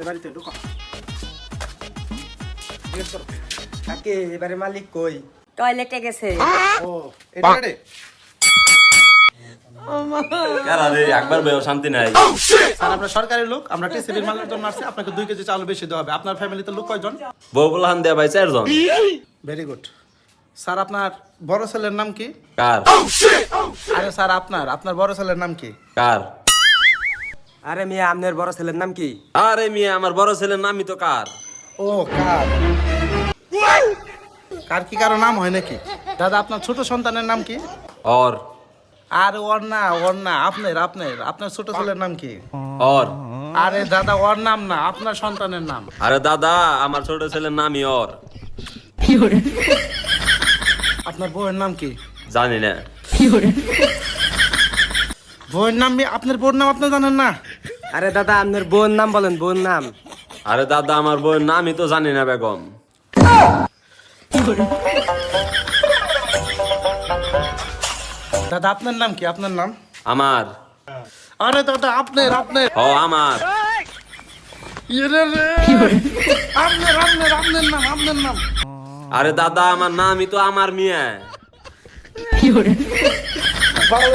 বাড়িতে ঢুকো। জিজ্ঞেস করো। কাকে এবারে মালিক কই? টয়লেটে গেছে। ও এটা রে। কারা রে একবার বয়স শান্তি নাই। স্যার আমরা সরকারি লোক, আমরা টিসিবির মালের জন্য আসছি, আপনাকে 2 কেজি চাল বেশি দেওয়া হবে। আপনার ফ্যামিলিতে লোক কয়জন? বউ বলহান দেয়া ভাই 4 জন। Very good. স্যার আপনার বড় ছেলের নাম কি? কার? আরে স্যার আপনার বড় ছেলের নাম কি? কার? আরে মিয়া আপনার বড় ছেলের নাম কি? আরে মিয়া আমার বড় ছেলের নামই তো কার। ও কার। কার কি কারো নাম হয় নাকি? দাদা আপনার ছোট সন্তানের নাম কি? और আর ওর না আপনার ছোট ছেলের নাম কি? और আরে দাদা ওর নাম না, আপনার সন্তানের নাম। আরে দাদা আমার ছোট ছেলের নামই और আপনার বউয়ের নাম কি? জানি না। বউয়ের নাম আপনার বউয়ের নাম আপনি জানেন না? আরে দাদা আপনার বোন নাম বলেন, বোন নাম। আরে দাদা আমার বউয়ের নামই তো জানি না বেগম। দাদা আপনার নাম কি? আপনার নাম? আমার আরে দাদা আপনার ও আমার ইরে রে। আপনার নাম। আরে দাদা আমার নামই তো আমার মিয়া। ভালো